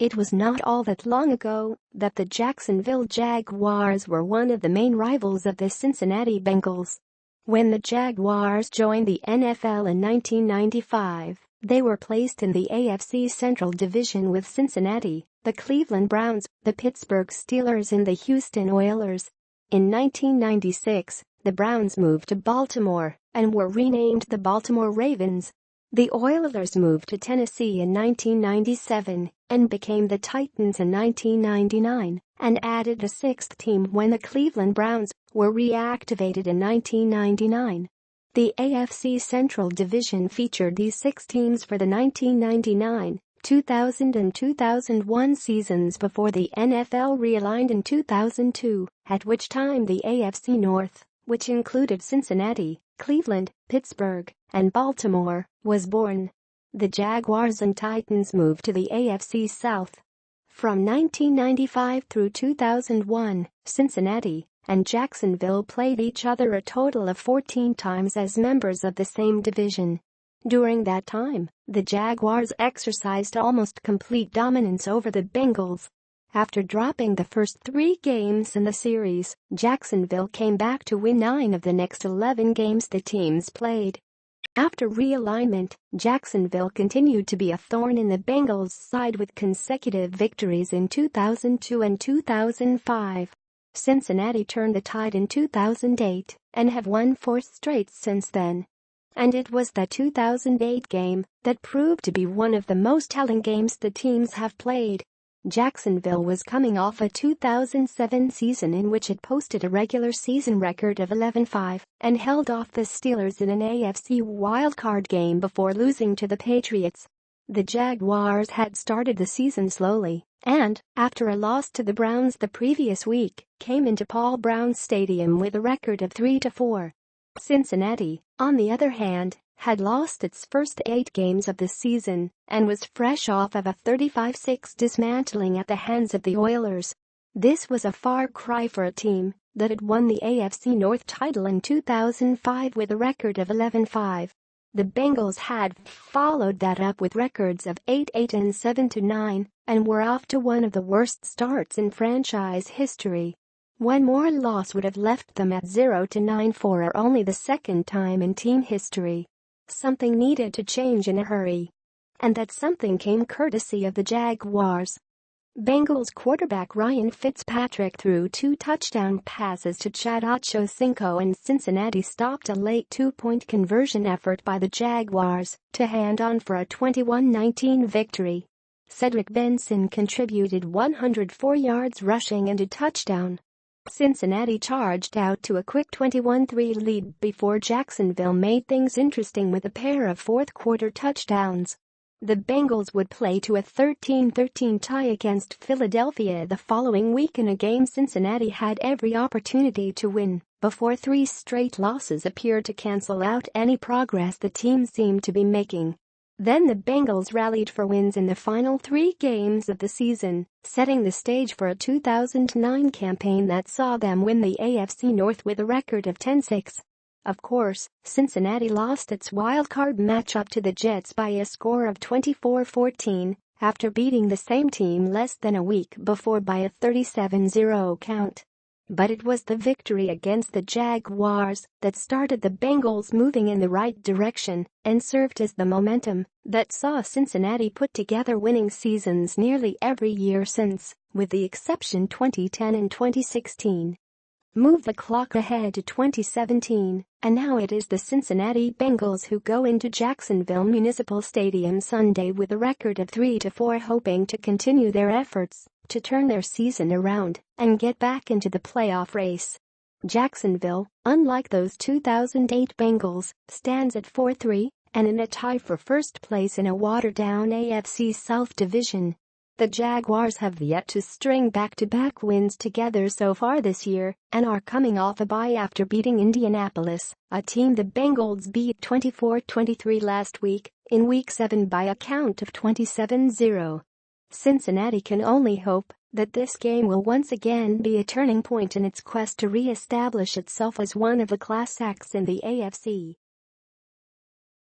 It was not all that long ago that the Jacksonville Jaguars were one of the main rivals of the Cincinnati Bengals. When the Jaguars joined the NFL in 1995, they were placed in the AFC Central Division with Cincinnati, the Cleveland Browns, the Pittsburgh Steelers and the Houston Oilers. In 1996, the Browns moved to Baltimore and were renamed the Baltimore Ravens. The Oilers moved to Tennessee in 1997 and became the Titans in 1999 and added a sixth team when the Cleveland Browns were reactivated in 1999. The AFC Central Division featured these six teams for the 1999, 2000 and 2001 seasons before the NFL realigned in 2002, at which time the AFC North, which included Cincinnati, Cleveland, Pittsburgh, and Baltimore, was born. The Jaguars and Titans moved to the AFC South. From 1995 through 2001, Cincinnati and Jacksonville played each other a total of 14 times as members of the same division. During that time, the Jaguars exercised almost complete dominance over the Bengals. After dropping the first 3 games in the series, Jacksonville came back to win 9 of the next 11 games the teams played. After realignment, Jacksonville continued to be a thorn in the Bengals' side with consecutive victories in 2002 and 2005. Cincinnati turned the tide in 2008 and have won 4 straight since then. And it was the 2008 game that proved to be one of the most telling games the teams have played. Jacksonville was coming off a 2007 season in which it posted a regular season record of 11-5 and held off the Steelers in an AFC wildcard game before losing to the Patriots. The Jaguars had started the season slowly and, after a loss to the Browns the previous week, came into Paul Brown Stadium with a record of 3-4. Cincinnati, on the other hand, had lost its first 8 games of the season and was fresh off of a 35-6 dismantling at the hands of the Oilers. This was a far cry for a team that had won the AFC North title in 2005 with a record of 11-5. The Bengals had followed that up with records of 8-8 and 7-9 and were off to one of the worst starts in franchise history. One more loss would have left them at 0-9 for only the second time in team history. Something needed to change in a hurry. And that something came courtesy of the Jaguars. Bengals quarterback Ryan Fitzpatrick threw 2 touchdown passes to Chad Ochocinco and Cincinnati stopped a late 2-point conversion effort by the Jaguars to hand on for a 21-19 victory. Cedric Benson contributed 104 yards rushing and a touchdown. Cincinnati charged out to a quick 21-3 lead before Jacksonville made things interesting with a pair of fourth-quarter touchdowns. The Bengals would play to a 13-13 tie against Philadelphia the following week in a game Cincinnati had every opportunity to win before 3 straight losses appeared to cancel out any progress the team seemed to be making. Then the Bengals rallied for wins in the final 3 games of the season, setting the stage for a 2009 campaign that saw them win the AFC North with a record of 10-6. Of course, Cincinnati lost its wildcard matchup to the Jets by a score of 24-14 after beating the same team less than a week before by a 37-0 count. But it was the victory against the Jaguars that started the Bengals moving in the right direction and served as the momentum that saw Cincinnati put together winning seasons nearly every year since, with the exception 2010 and 2016. Move the clock ahead to 2017, and now it is the Cincinnati Bengals who go into Jacksonville Municipal Stadium Sunday with a record of 3-4, hoping to continue their efforts to turn their season around and get back into the playoff race. Jacksonville, unlike those 2008 Bengals, stands at 4-3 and in a tie for first place in a watered-down AFC South division. The Jaguars have yet to string back-to-back wins together so far this year and are coming off a bye after beating Indianapolis, a team the Bengals beat 24-23 last week, in Week 7 by a count of 27-0. Cincinnati can only hope that this game will once again be a turning point in its quest to re-establish itself as one of the class acts in the AFC.